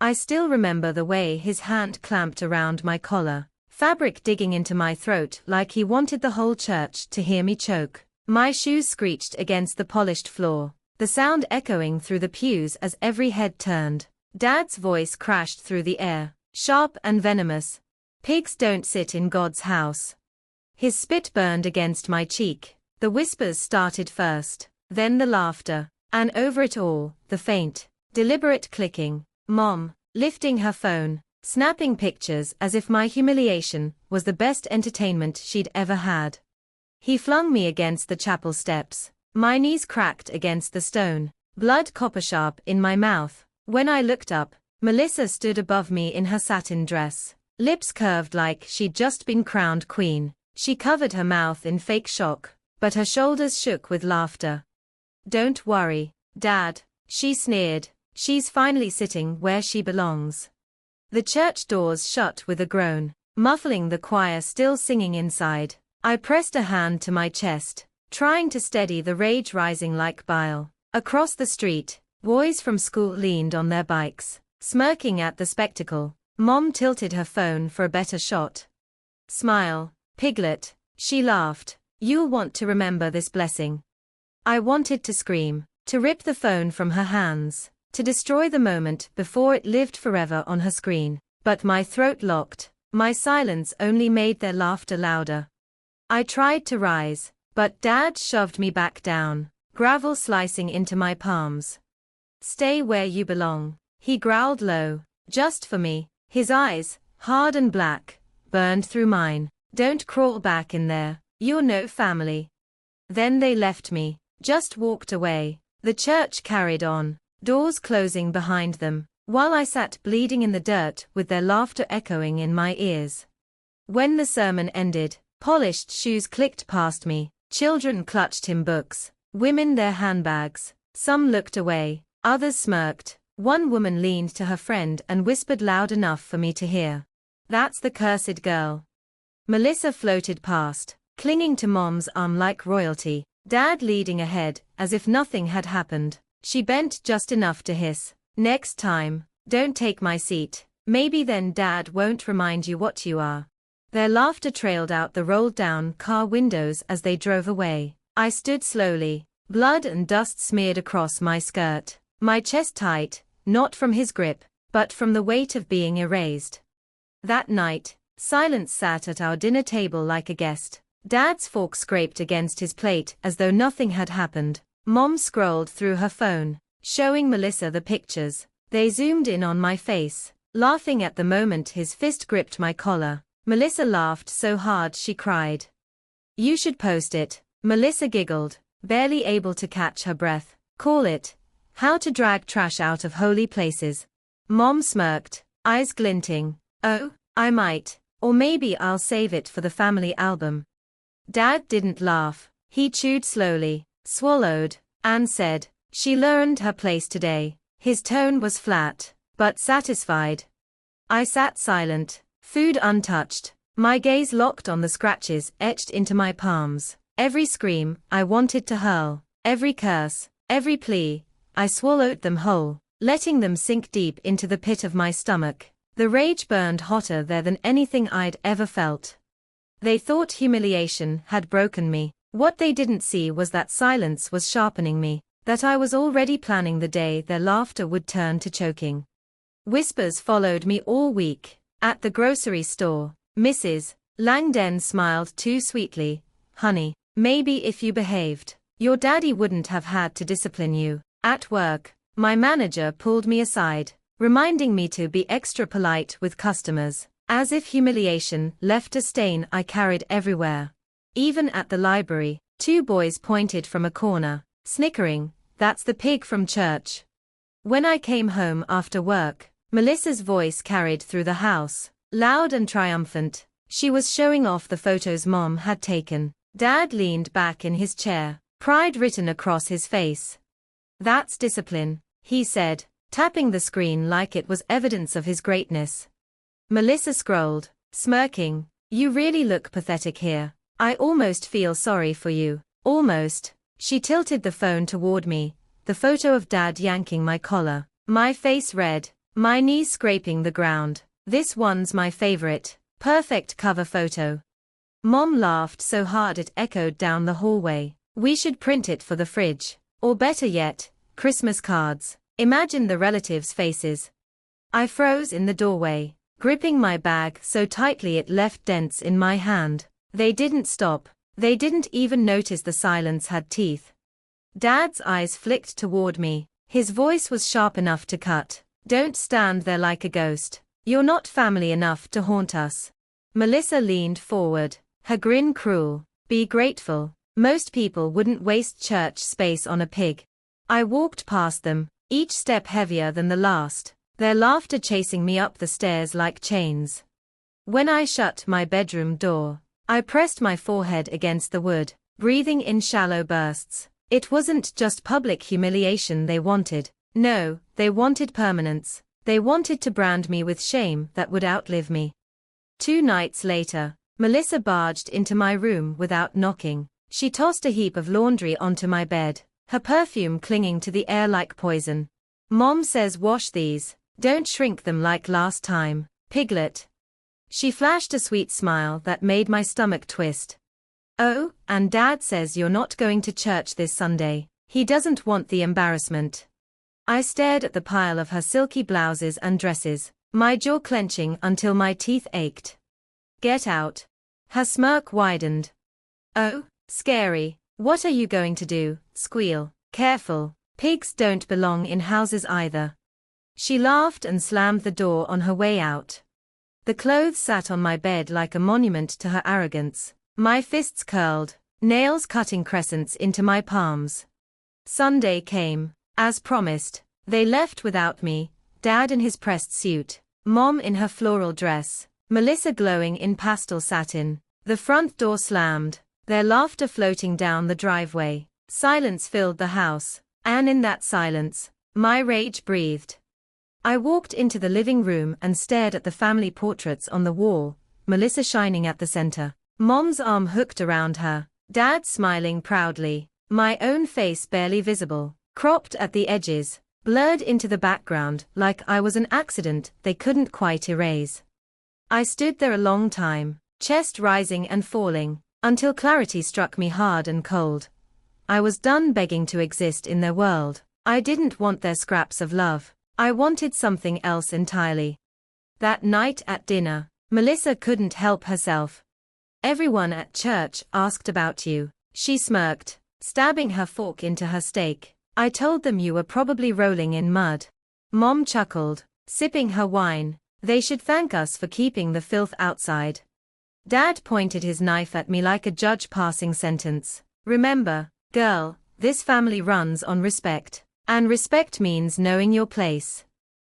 I still remember the way his hand clamped around my collar, fabric digging into my throat like he wanted the whole church to hear me choke. My shoes screeched against the polished floor, the sound echoing through the pews as every head turned. Dad's voice crashed through the air, sharp and venomous. "Pigs don't sit in God's house." His spit burned against my cheek. The whispers started first, then the laughter, and over it all, the faint, deliberate clicking. Mom, lifting her phone, snapping pictures as if my humiliation was the best entertainment she'd ever had. He flung me against the chapel steps. My knees cracked against the stone, blood copper-sharp in my mouth. When I looked up, Melissa stood above me in her satin dress, lips curved like she'd just been crowned queen. She covered her mouth in fake shock, but her shoulders shook with laughter. "Don't worry, Dad," she sneered. "She's finally sitting where she belongs." The church doors shut with a groan, muffling the choir still singing inside. I pressed a hand to my chest, trying to steady the rage rising like bile. Across the street, boys from school leaned on their bikes, smirking at the spectacle. Mom tilted her phone for a better shot. "Smile, Piglet," she laughed. "You'll want to remember this blessing." I wanted to scream, to rip the phone from her hands, to destroy the moment before it lived forever on her screen. But my throat locked. My silence only made their laughter louder. I tried to rise, but Dad shoved me back down, gravel slicing into my palms. "Stay where you belong," he growled low, "just for me." His eyes, hard and black, burned through mine. "Don't crawl back in there, you're no family." Then they left me, just walked away. The church carried on, doors closing behind them, while I sat bleeding in the dirt with their laughter echoing in my ears. When the sermon ended, polished shoes clicked past me, children clutched him books, women their handbags. Some looked away, others smirked. One woman leaned to her friend and whispered loud enough for me to hear, "That's the cursed girl." Melissa floated past, clinging to Mom's arm like royalty, Dad leading ahead, as if nothing had happened. She bent just enough to hiss, "Next time, don't take my seat. Maybe then Dad won't remind you what you are." Their laughter trailed out the rolled-down car windows as they drove away. I stood slowly, blood and dust smeared across my skirt, my chest tight, not from his grip, but from the weight of being erased. That night, silence sat at our dinner table like a guest. Dad's fork scraped against his plate as though nothing had happened. Mom scrolled through her phone, showing Melissa the pictures. They zoomed in on my face, laughing at the moment his fist gripped my collar. Melissa laughed so hard she cried. "You should post it." Melissa giggled, barely able to catch her breath. "Call it, How to Drag Trash Out of Holy Places." Mom smirked, eyes glinting. "Oh, I might, or maybe I'll save it for the family album." Dad didn't laugh. He chewed slowly, swallowed, and said, "She learned her place today." His tone was flat, but satisfied. I sat silent, food untouched, my gaze locked on the scratches etched into my palms. Every scream I wanted to hurl, every curse, every plea, I swallowed them whole, letting them sink deep into the pit of my stomach. The rage burned hotter there than anything I'd ever felt. They thought humiliation had broken me. What they didn't see was that silence was sharpening me, that I was already planning the day their laughter would turn to choking. Whispers followed me all week. At the grocery store, Mrs. Langdon smiled too sweetly. "Honey, maybe if you behaved, your daddy wouldn't have had to discipline you." At work, my manager pulled me aside, reminding me to be extra polite with customers, as if humiliation left a stain I carried everywhere. Even at the library, two boys pointed from a corner, snickering, "That's the pig from church." When I came home after work, Melissa's voice carried through the house, loud and triumphant. She was showing off the photos Mom had taken. Dad leaned back in his chair, pride written across his face. "That's discipline," he said, tapping the screen like it was evidence of his greatness. Melissa scrolled, smirking. "You really look pathetic here. I almost feel sorry for you." Almost. She tilted the phone toward me, the photo of Dad yanking my collar. My face red, my knees scraping the ground. This one's my favorite. Perfect cover photo. Mom laughed so hard it echoed down the hallway. We should print it for the fridge. Or better yet, Christmas cards. Imagine the relatives' faces. I froze in the doorway, gripping my bag so tightly it left dents in my hand. They didn't stop. They didn't even notice the silence had teeth. Dad's eyes flicked toward me. His voice was sharp enough to cut. Don't stand there like a ghost. You're not family enough to haunt us. Melissa leaned forward, her grin cruel. Be grateful. Most people wouldn't waste church space on a pig. I walked past them, each step heavier than the last, their laughter chasing me up the stairs like chains. When I shut my bedroom door, I pressed my forehead against the wood, breathing in shallow bursts. It wasn't just public humiliation they wanted. No, they wanted permanence. They wanted to brand me with shame that would outlive me. 2 nights later, Melissa barged into my room without knocking. She tossed a heap of laundry onto my bed, her perfume clinging to the air like poison. Mom says wash these, don't shrink them like last time, piglet. She flashed a sweet smile that made my stomach twist. Oh, and Dad says you're not going to church this Sunday. He doesn't want the embarrassment. I stared at the pile of her silky blouses and dresses, my jaw clenching until my teeth ached. Get out. Her smirk widened. Oh, scary. What are you going to do? Squeal. Careful. Pigs don't belong in houses either. She laughed and slammed the door on her way out. The clothes sat on my bed like a monument to her arrogance. My fists curled, nails cutting crescents into my palms. Sunday came. As promised, they left without me, Dad in his pressed suit, Mom in her floral dress, Melissa glowing in pastel satin. The front door slammed, their laughter floating down the driveway. Silence filled the house, and in that silence, my rage breathed. I walked into the living room and stared at the family portraits on the wall, Melissa shining at the center, Mom's arm hooked around her, Dad smiling proudly, my own face barely visible, cropped at the edges, blurred into the background like I was an accident they couldn't quite erase. I stood there a long time, chest rising and falling, until clarity struck me hard and cold. I was done begging to exist in their world. I didn't want their scraps of love. I wanted something else entirely. That night at dinner, Melissa couldn't help herself. Everyone at church asked about you. She smirked, stabbing her fork into her steak. I told them you were probably rolling in mud. Mom chuckled, sipping her wine. They should thank us for keeping the filth outside. Dad pointed his knife at me like a judge passing sentence. Remember, girl, this family runs on respect. And respect means knowing your place.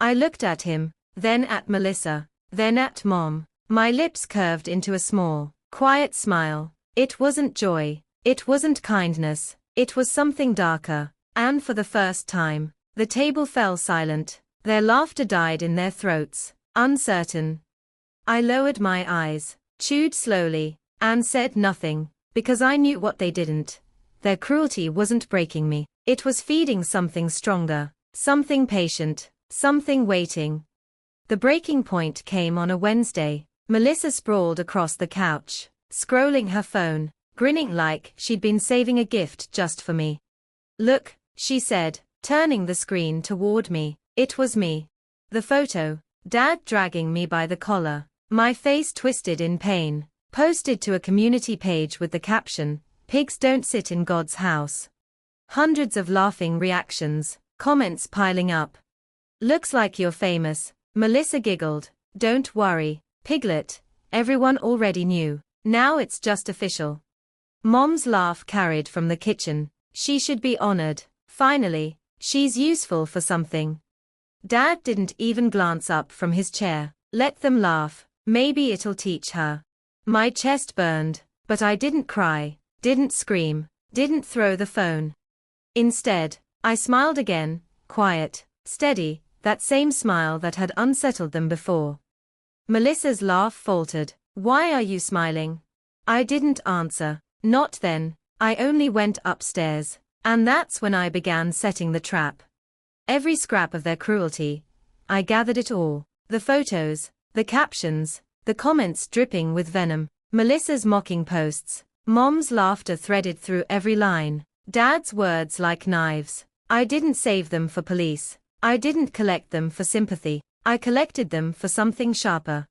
I looked at him, then at Melissa, then at Mom. My lips curved into a small, quiet smile. It wasn't joy. It wasn't kindness. It was something darker. And for the first time, the table fell silent. Their laughter died in their throats, uncertain. I lowered my eyes, chewed slowly, and said nothing, because I knew what they didn't. Their cruelty wasn't breaking me. It was feeding something stronger, something patient, something waiting. The breaking point came on a Wednesday. Melissa sprawled across the couch, scrolling her phone, grinning like she'd been saving a gift just for me. Look, she said, turning the screen toward me. It was me. The photo, Dad dragging me by the collar, my face twisted in pain, posted to a community page with the caption, "Pigs don't sit in God's house." Hundreds of laughing reactions, comments piling up. Looks like you're famous, Melissa giggled. Don't worry, Piglet, everyone already knew. Now it's just official. Mom's laugh carried from the kitchen. She should be honored. Finally, she's useful for something. Dad didn't even glance up from his chair. Let them laugh, maybe it'll teach her. My chest burned, but I didn't cry, didn't scream, didn't throw the phone. Instead, I smiled again, quiet, steady, that same smile that had unsettled them before. Melissa's laugh faltered. Why are you smiling? I didn't answer. Not then. I only went upstairs. And that's when I began setting the trap. Every scrap of their cruelty, I gathered it all. The photos, the captions, the comments dripping with venom, Melissa's mocking posts, Mom's laughter threaded through every line, Dad's words like knives. I didn't save them for police. I didn't collect them for sympathy. I collected them for something sharper.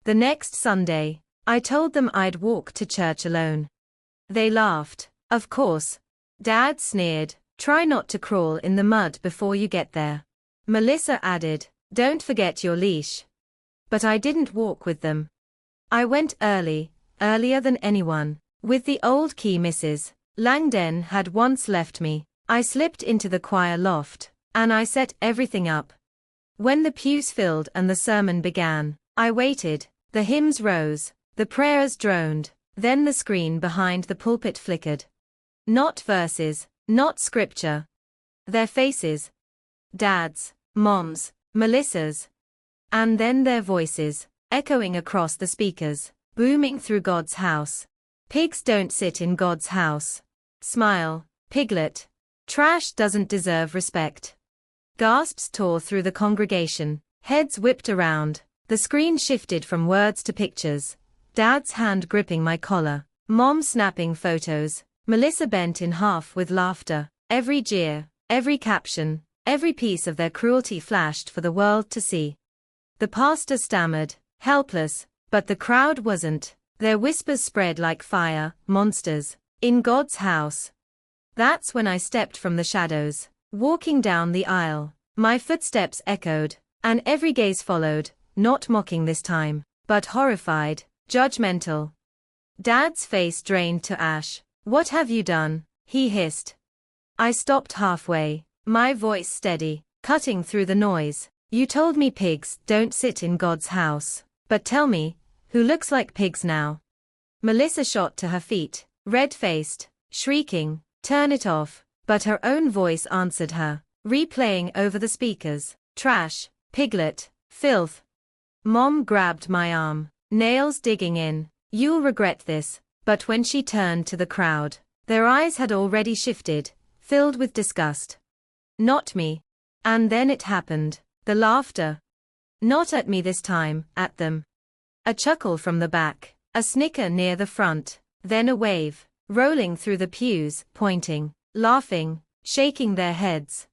The next Sunday, I told them I'd walk to church alone. They laughed. Of course. Dad sneered, try not to crawl in the mud before you get there. Melissa added, don't forget your leash. But I didn't walk with them. I went early, earlier than anyone. With the old key Mrs. Langdon had once left me, I slipped into the choir loft, and I set everything up. When the pews filled and the sermon began, I waited, the hymns rose, the prayers droned, then the screen behind the pulpit flickered. Not verses, not scripture. Their faces. Dad's, Mom's, Melissa's. And then their voices, echoing across the speakers, booming through God's house. Pigs don't sit in God's house. Smile, piglet. Trash doesn't deserve respect. Gasps tore through the congregation, heads whipped around, the screen shifted from words to pictures. Dad's hand gripping my collar, Mom snapping photos, Melissa bent in half with laughter. Every jeer, every caption, every piece of their cruelty flashed for the world to see. The pastor stammered, helpless, but the crowd wasn't. Their whispers spread like fire, monsters, in God's house. That's when I stepped from the shadows, walking down the aisle. My footsteps echoed, and every gaze followed, not mocking this time, but horrified, judgmental. Dad's face drained to ash. What have you done? He hissed. I stopped halfway, my voice steady, cutting through the noise. You told me pigs don't sit in God's house, but tell me, who looks like pigs now? Melissa shot to her feet, red-faced, shrieking, turn it off, but her own voice answered her, replaying over the speakers, trash, piglet, filth. Mom grabbed my arm, nails digging in, you'll regret this, but when she turned to the crowd, their eyes had already shifted, filled with disgust. Not me. And then it happened, the laughter. Not at me this time, at them. A chuckle from the back, a snicker near the front, then a wave, rolling through the pews, pointing, laughing, shaking their heads.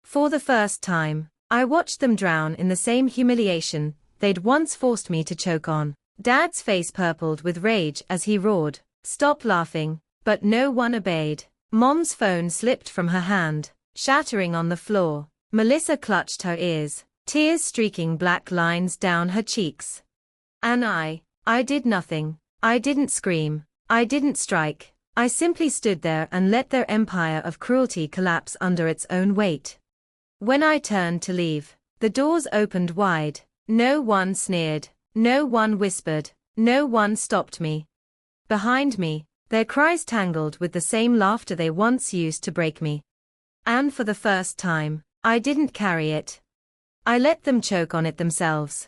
For the first time, I watched them drown in the same humiliation they'd once forced me to choke on. Dad's face purpled with rage as he roared, stop laughing, but no one obeyed. Mom's phone slipped from her hand, shattering on the floor. Melissa clutched her ears, tears streaking black lines down her cheeks. And I did nothing. I didn't scream. I didn't strike. I simply stood there and let their empire of cruelty collapse under its own weight. When I turned to leave, the doors opened wide. No one sneered. No one whispered. No one stopped me. Behind me, their cries tangled with the same laughter they once used to break me. And for the first time, I didn't carry it. I let them choke on it themselves.